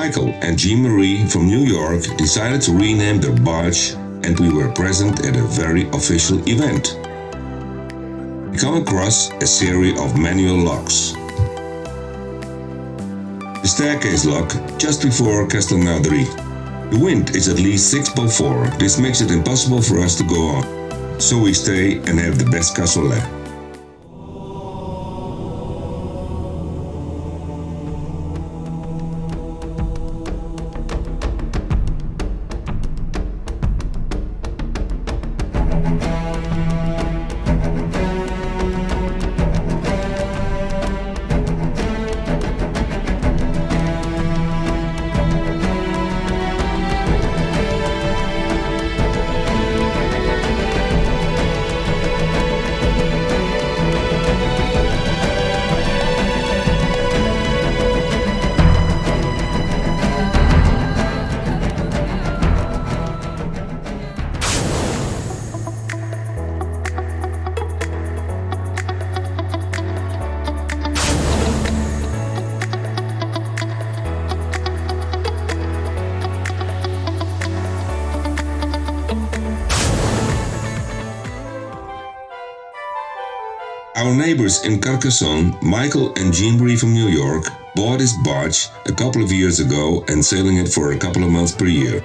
Michael and Jeanmarie from New York decided to rename their barge, and we were present at a very official event. We come across a series of manual locks. The staircase lock just before Castelnaudary. The wind is at least 6 × 4. This makes it impossible for us to go on. So we stay and have the best cassoulet. Our neighbors in Carcassonne, Michael and Jeanmarie from New York, bought this barge a couple of years ago and sailing it for a couple of months per year.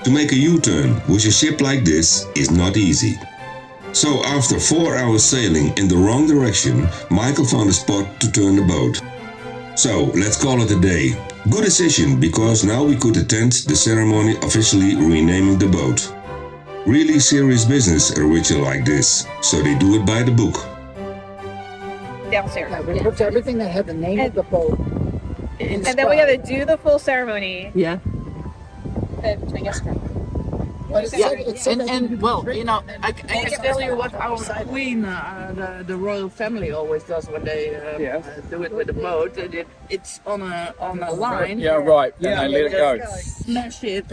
To make a U-turn with a ship like this is not easy. So after 4 hours sailing in the wrong direction, Michael found a spot to turn the boat. So let's call it a day. Good decision, because now we could attend the ceremony officially renaming the boat. Really serious business, a ritual like this, so they do it by the book. Downstairs. Yeah, we looked at everything that had the name of the boat. And then we got to do the full ceremony. Yeah. I guess. But it said that And you well, drink you know, I it. can tell you what our queen, the royal family always does when they do it with the boat. It's on a line. Yeah, right. And they let it go. Smash it.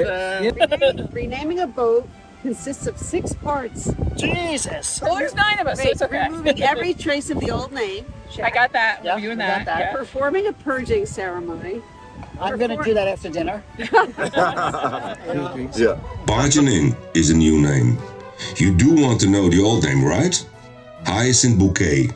Renaming a boat consists of 6 parts. Jesus! Well, there's 9 of us, so it's okay. Removing every trace of the old name. I got that. Yeah, We're doing we got that. that. Yeah. Performing a purging ceremony. I'm going to do that after dinner. Yeah. Barging in is a new name. You do want to know the old name, right? Hyacinth Bouquet.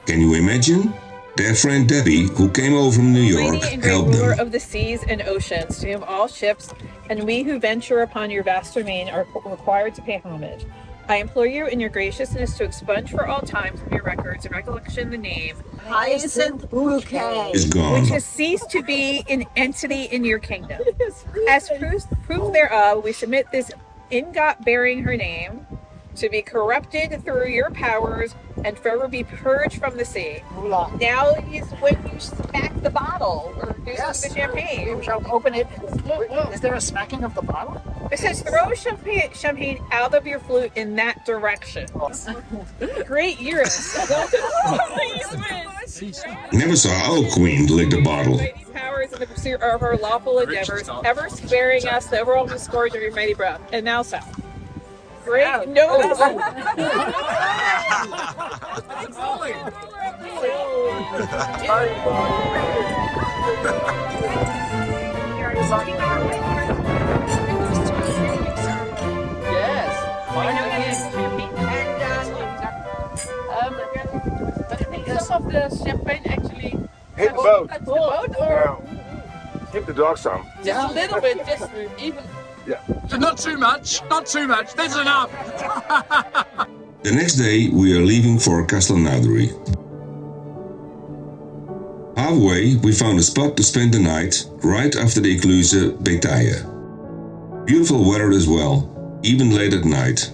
Can you imagine? Their friend Debbie, who came over from New York, Lady and great helped ruler them. of the seas and oceans, to whom all ships and we who venture upon your vast domain are required to pay homage. I implore you in your graciousness to expunge for all time from your records and recollection the name Hyacinth Bouquet. Is gone. which has ceased to be an entity in your kingdom. As proof thereof, we submit this ingot bearing her name to be corrupted through your powers and forever be purged from the sea. Moolah. Now is when you smack the bottle or do the champagne. You shall open it. Is there a smacking of the bottle? It says throw champagne out of your flute in that direction. Great Eurus. Never saw our queen lick the bottle. Mighty powers in the pursuit of her lawful endeavors, ever sparing us the overwhelming scourge of your mighty breath. And now so. Great. No. Some of the champagne actually Hit the boat. touch the boat, or Give the dog some. just a little bit, just even. Not too much. Not too much. That's enough. The next day, we are leaving for Castelnaudary. Halfway, we found a spot to spend the night, right after the Ecluse Bétaille. Beautiful weather as well, even late at night.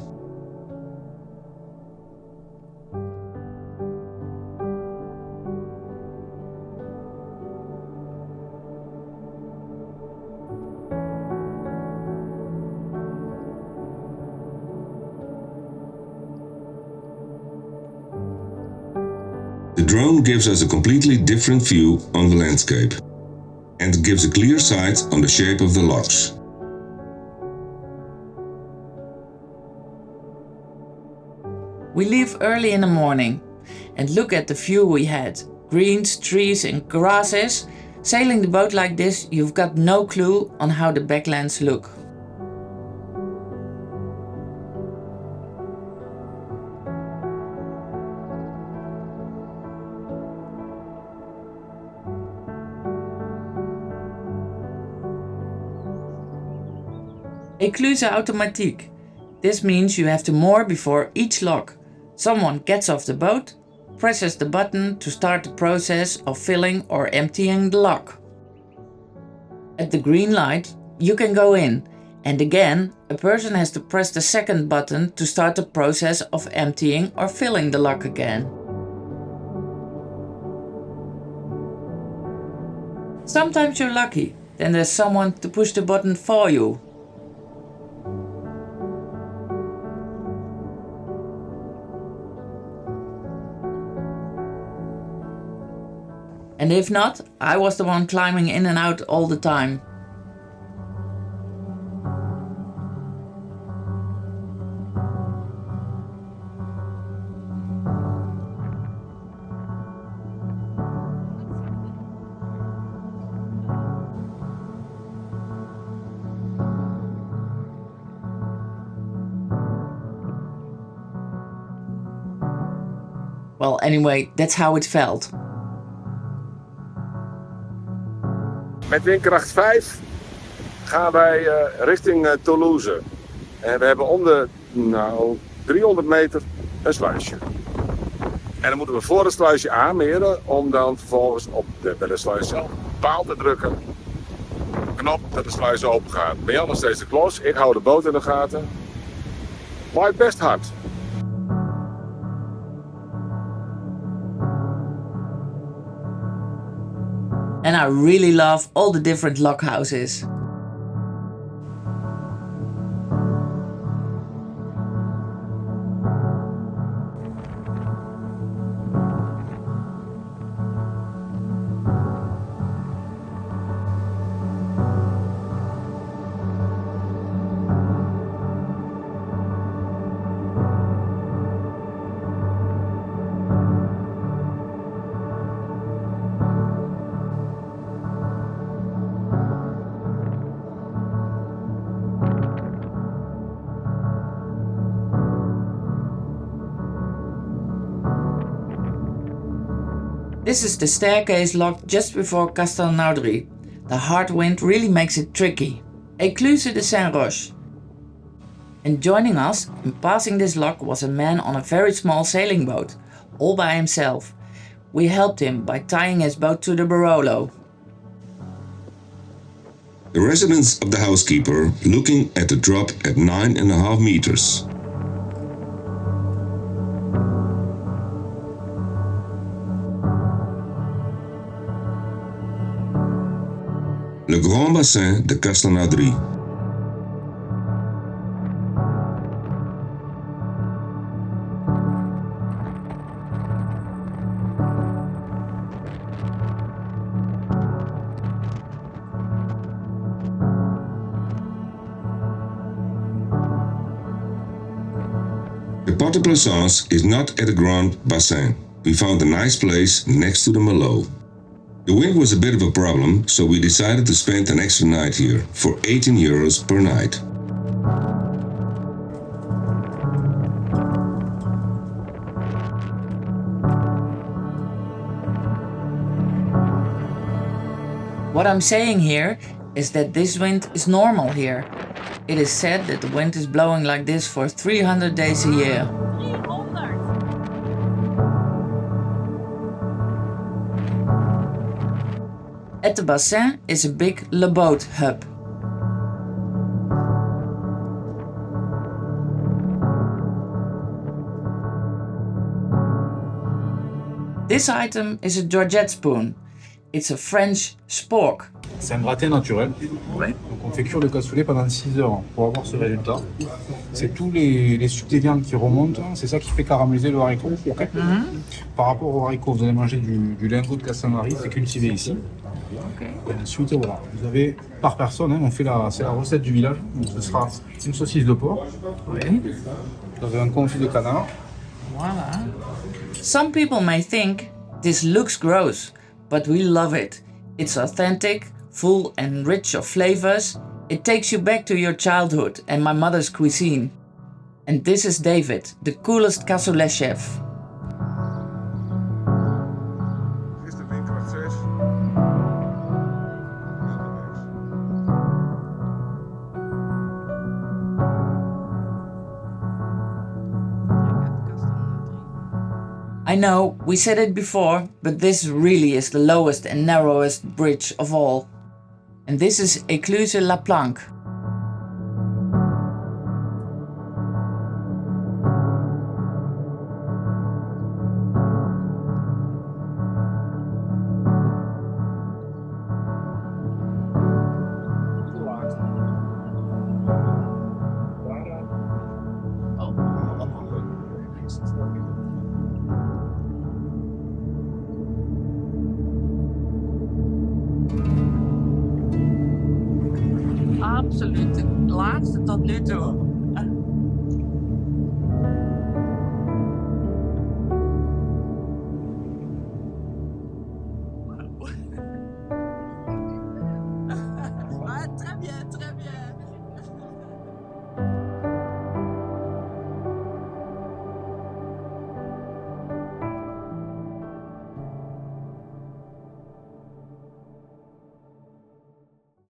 The drone gives us a completely different view on the landscape and gives a clear sight on the shape of the locks. We leave early in the morning and look at the view we had. Greens, trees and grasses. Sailing the boat like this, you've got no clue on how the backlands look. Écluse automatique. This means you have to moor before each lock. Someone gets off the boat, presses the button to start the process of filling or emptying the lock. At the green light, you can go in, and again, a person has to press the second button to start the process of emptying or filling the lock again. Sometimes you're lucky, then there's someone to push the button for you. And if not, I was the one climbing in and out all the time. Well, anyway, that's how it felt. Met windkracht 5 gaan wij richting Toulouse. En we hebben om de 300 meter een sluisje. En dan moeten we voor het sluisje aanmeren om dan vervolgens bij de sluis zelf een paal te drukken. Knop dat de sluis open gaat. Ben Jan nog steeds de klos, ik hou de boot in de gaten. Waait best hard. And I really love all the different lock houses. This is the staircase lock just before Castelnaudary. The hard wind really makes it tricky. Écluse de Saint-Roch. And joining us in passing this lock was a man on a very small sailing boat, all by himself. We helped him by tying his boat to the Barolo. The residence of the housekeeper looking at the drop at 9.5 meters. Le Grand Bassin de Castelnaudary. The Port de Plaisance is not at the Grand Bassin. We found a nice place next to the Malo. The wind was a bit of a problem, so we decided to spend an extra night here for 18 euros per night. What I'm saying here is that this wind is normal here. It is said that the wind is blowing like this for 300 days a year. At the bassin is a big Le Boat hub. This item is a Georgette spoon. It's a French spork. C'est un gratin naturel. Ouais. Donc on fait cuire le cassoulet pendant 6 heures pour avoir ce résultat. C'est tous les subtiliens qui remontent, c'est ça qui fait caraméliser le haricot. Okay. Par rapport au haricot, vous allez manger du lingot de Castelnaudary, c'est cultivé ici. Okay. Et ensuite, voilà, vous avez par personne, on fait c'est la recette du village. Donc ce sera une saucisse de porc. Oui. Vous avez un confit de canard. Voilà. Some people may think this looks gross, but we love it. It's authentic, full and rich of flavors. It takes you back to your childhood and my mother's cuisine. And this is David, the coolest cassoulet chef. I know, we said it before, but this really is the lowest and narrowest bridge of all. And this is Écluse la Planque. Absoluut het laatste tot nu toe.